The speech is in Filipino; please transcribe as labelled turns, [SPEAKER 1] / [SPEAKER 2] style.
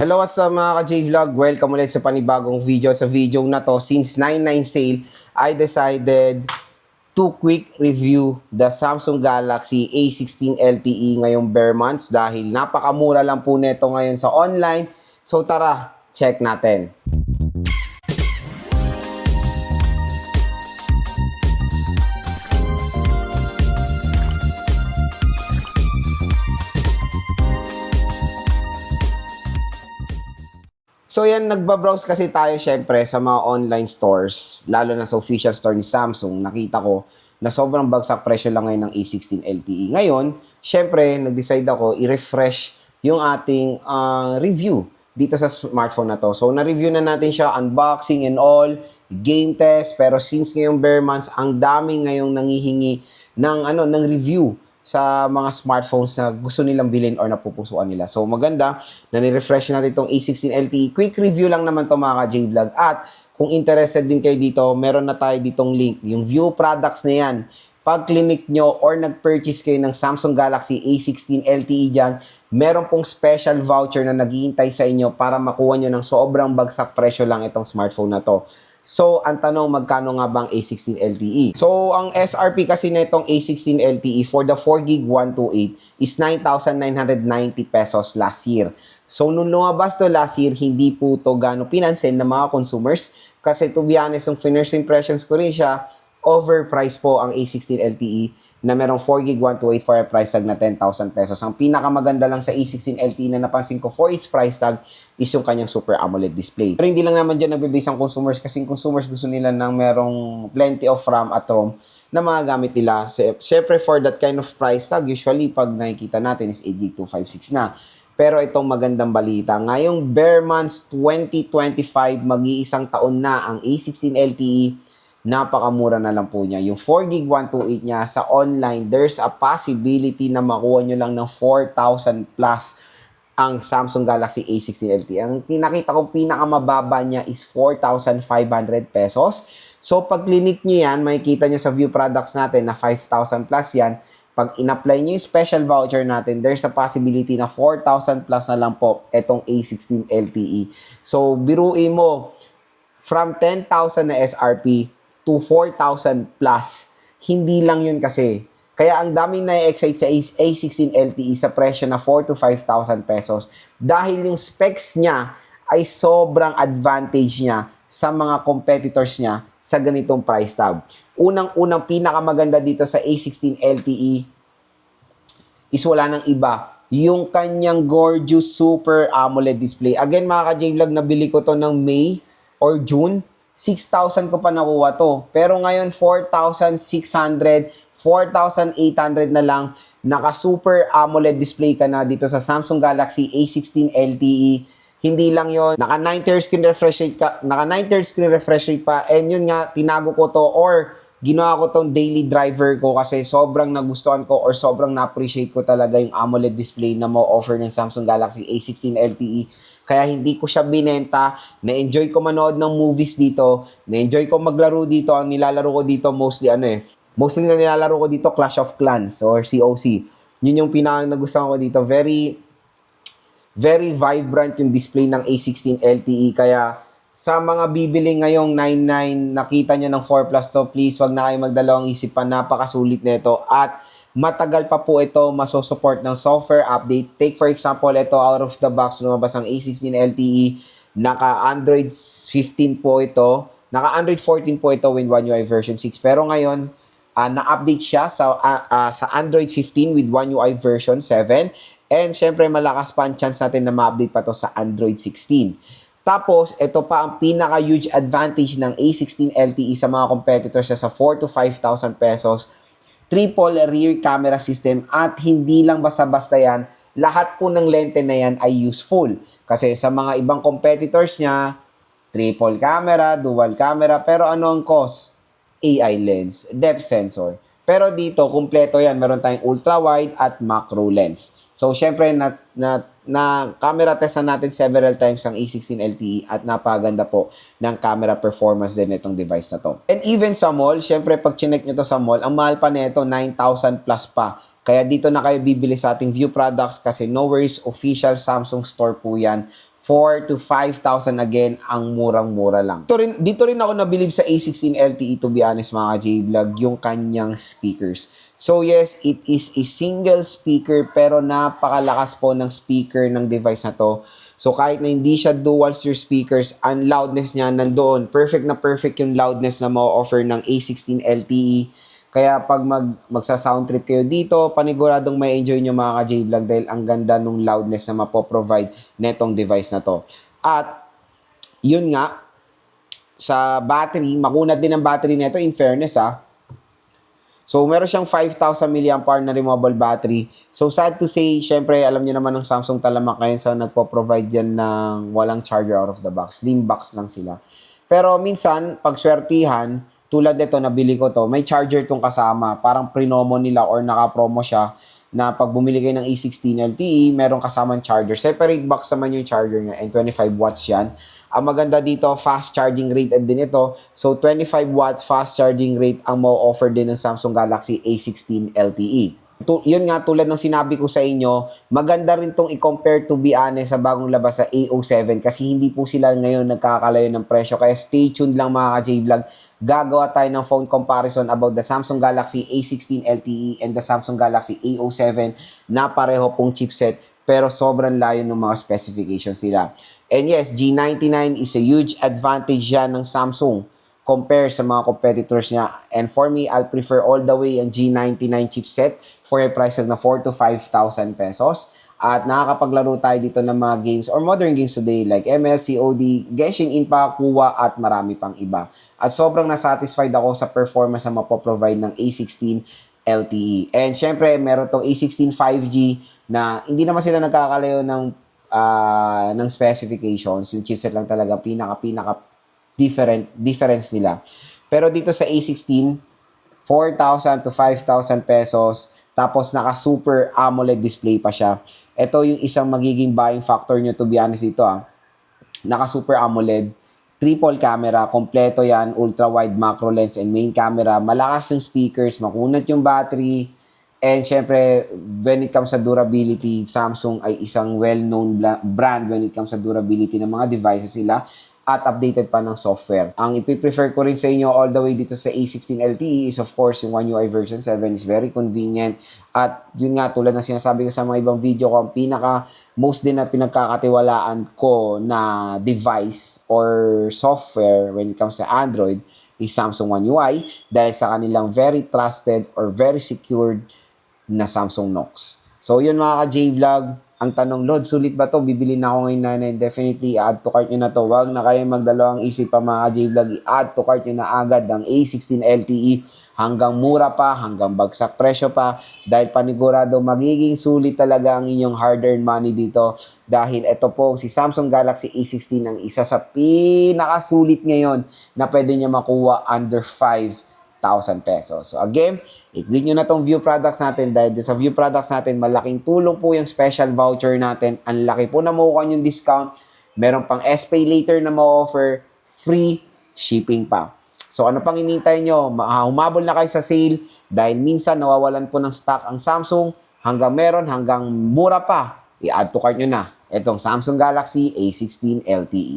[SPEAKER 1] Hello, what's up mga ka-J-Vlog? Welcome ulit sa panibagong video. Sa video na to, since 9/9 sale, I decided to quick review the Samsung Galaxy A16 LTE ngayong bare months dahil napakamura lang po nito ngayon sa online. So tara, check natin. So yan, nagbabrowse kasi tayo syempre sa mga online stores, lalo na sa official store ni Samsung. Nakita ko na sobrang bagsak presyo lang ngayon ng A16 LTE. Ngayon, syempre, nag-decide ako i-refresh yung ating review dito sa smartphone na to. So, na-review na natin siya, unboxing and all, game test. Pero since ngayong bare months, ang dami ngayong nangihingi ng review sa mga smartphones na gusto nilang bilhin or napupusuan nila. So maganda na ni-refresh natin itong A16 LTE. Quick review lang naman to mga ka-J-Vlog. At kung interested din kayo dito, meron na tayo ditong link. Yung view products na yan. Pag clinic nyo or nag-purchase kayo ng Samsung Galaxy A16 LTE dyan, meron pong special voucher na naghihintay sa inyo para makuha nyo ng sobrang bagsak presyo lang itong smartphone na to. So, ang tanong, magkano nga bang A16 LTE? So, ang SRP kasi na itong A16 LTE for the 4GB 128 is 9,990 pesos last year. So, nung lumabas to last year, hindi po to gano'ng pinansin ng mga consumers kasi to be honest, yung first impressions ko rin siya, overpriced po ang A16 LTE na merong 4GB 128 for a price tag na 10,000 pesos. Ang pinakamaganda lang sa A16 LTE na napansin ko for its price tag is yung kanyang Super AMOLED display. Pero hindi lang naman dyan nagbe-base ang consumers kasi consumers gusto nila ng merong plenty of RAM at ROM na mga gamit nila. Siyempre for that kind of price tag, usually pag nakikita natin is 8GB 256 na. Pero itong magandang balita, ngayong bare months 2025, mag-iisang taon na ang A16 LTE, napakamura na lang po niya. Yung 4GB 128 niya sa online, there's a possibility na makuha nyo lang ng 4,000 plus ang Samsung Galaxy A16 LTE. Ang pinakita kong pinakamababa niya is 4,500 pesos. So, pag clinic nyo yan, makikita nyo sa view products natin na 5,000 plus yan. Pag in-apply nyo yung special voucher natin, there's a possibility na 4,000 plus na lang po itong A16 LTE. So, biruin mo, from 10,000 na SRP, to 4,000 plus. Hindi lang yun kasi. Kaya ang daming na-excite sa A16 LTE sa presyo na 4,000 to 5,000 pesos dahil yung specs niya ay sobrang advantage niya sa mga competitors niya sa ganitong price tag. Unang-unang pinakamaganda dito sa A16 LTE is wala nang iba. Yung kanyang gorgeous Super AMOLED display. Again mga ka-J-Vlog, nabili ko to ng May or June. 6,000 ko pa nakuha to. Pero ngayon, 4,600, 4,800 na lang. Naka-Super AMOLED display ka na dito sa Samsung Galaxy A16 LTE. Hindi lang yon, naka 9 screen refresh rate ka, naka 9 screen refresh rate pa. And yun nga, tinago ko to or ginawa ko tong daily driver ko kasi sobrang nagustuhan ko or sobrang na-appreciate ko talaga yung AMOLED display na mo-offer ng Samsung Galaxy A16 LTE. Kaya hindi ko siya binenta. Na-enjoy ko manood ng movies dito. Na-enjoy ko maglaro dito. Ang nilalaro ko dito mostly mostly na nilalaro ko dito Clash of Clans or COC. Yun yung pinaka-nagustuhan ko dito. Very, very vibrant yung display ng A16 LTE. Kaya sa mga bibili ngayong 99, nakita nyo ng 4 Plus to, please wag na kayo magdalawang isipan. Napakasulit nito. At matagal pa po ito masosupport ng software update. Take for example, ito out of the box, lumabas ang A16 LTE. Naka-Android 15 po ito. Naka-Android 14 po ito with One UI version 6. Pero ngayon, na-update siya sa Android 15 with One UI version 7. And syempre, malakas pa ang chance natin na ma-update pa to sa Android 16. Tapos, ito pa ang pinaka-huge advantage ng A16 LTE sa mga competitors sa 4,000 to 5,000 pesos. Triple rear camera system at hindi lang basta-basta yan, lahat po ng lente na yan ay useful. Kasi sa mga ibang competitors niya, triple camera, dual camera, pero ano ang cost? AI lens, depth sensor. Pero dito, kumpleto yan. Meron tayong ultra-wide at macro lens. So, syempre, na camera test na natin several times ang A16 LTE at napaganda po ng camera performance din itong device na to. And even sa mall, syempre, pag chinek nyo to sa mall, ang mahal pa nito, 9,000 plus pa. Kaya dito na kayo bibili sa ating View products kasi no worries, official Samsung store po yan 4 to 5,000 again, ang murang-mura lang. Dito rin ako nabilib sa A16 LTE, to be honest mga J-Vlog, yung kanyang speakers. So yes, it is a single speaker pero napakalakas po ng speaker ng device na to. So kahit na hindi siya dual steer speakers, ang loudness niya nandoon. Perfect na perfect yung loudness na ma-offer ng A16 LTE. Kaya pag magsa-sound trip kayo dito, paniguradong may enjoy nyo mga ka-J-Vlog dahil ang ganda nung loudness na mapoprovide netong device na to. At yun nga, sa battery, makunat din ang battery nito in fairness So, meron siyang 5,000 mAh na removable battery. So, sad to say, syempre, alam niyo naman ng Samsung talamak ngayon sa nagpo-provide yan ng walang charger out of the box. Slim box lang sila. Pero minsan, pag swertihan, tulad nito, nabili ko to, may charger tong kasama. Parang prinomo nila or naka-promo siya na pag bumili kayo ng A16 LTE, merong kasamang charger. Separate box naman yung charger niya and 25 watts yan. Ang maganda dito, fast charging rate din ito. So, 25 watts fast charging rate ang mo-offer din ng Samsung Galaxy A16 LTE. Yun nga, tulad ng sinabi ko sa inyo, maganda rin tong i-compare to be honest sa bagong labas sa A07 kasi hindi po sila ngayon nagkakalayo ng presyo. Kaya stay tuned lang mga ka-J-Vlog. Gagawa tayo ng phone comparison about the Samsung Galaxy A16 LTE and the Samsung Galaxy A07 na pareho pong chipset pero sobrang layo ng mga specifications nila. And yes, G99 is a huge advantage yan ng Samsung compare sa mga competitors niya. And for me, I'll prefer all the way ang G99 chipset for a price na 4 to 5,000 pesos. At nakakapaglaro tayo dito ng mga games or modern games today like ML, COD, Genshin Impact, Kuwa at marami pang iba. At sobrang nasatisfied ako sa performance na mapoprovide ng A16 LTE. And syempre, meron tong A16 5G na hindi naman sila nagkakalayo ng specifications. Yung chipset lang talaga pinaka difference nila. Pero dito sa A16, 4,000 to 5,000 pesos, tapos naka Super AMOLED display pa siya. Ito yung isang magiging buying factor nyo to be honest dito Naka Super AMOLED, triple camera, kompleto yan, ultra wide macro lens and main camera, malakas yung speakers, makunat yung battery, and syempre, when it comes sa durability, Samsung ay isang well-known brand when it comes sa durability ng mga devices nila at updated pa ng software. Ang ipiprefer ko rin sa inyo all the way dito sa A16 LTE is of course yung One UI version 7 is very convenient. At yun nga, tulad ng sinasabi ko sa mga ibang video ko, ang most din na pinagkakatiwalaan ko na device or software when it comes sa Android is Samsung One UI dahil sa kanilang very trusted or very secured na Samsung Knox. So yun mga ka-J-Vlog, ang tanong, Lord, sulit ba to? Bibili na ako ngayon na definitely add to cart nyo na to. Wag na kayo magdalawang isip pa mga ka-J-Vlog, i-add to cart nyo na agad ang A16 LTE hanggang mura pa, hanggang bagsak presyo pa dahil panigurado magiging sulit talaga ang inyong hard-earned money dito dahil ito po si Samsung Galaxy A16 ang isa sa pinakasulit ngayon na pwede nyo makuha under 5,000 pesos. So again, i-click nyo na tong view products natin dahil sa view products natin, malaking tulong po yung special voucher natin. Ang laki po na makukuha yung discount. Meron pang SPay later na ma-offer, free shipping pa. So ano pang inintay nyo? Humabol na kayo sa sale dahil minsan nawawalan po ng stock ang Samsung hanggang meron, hanggang mura pa. I-add to cart nyo na itong Samsung Galaxy A16 LTE.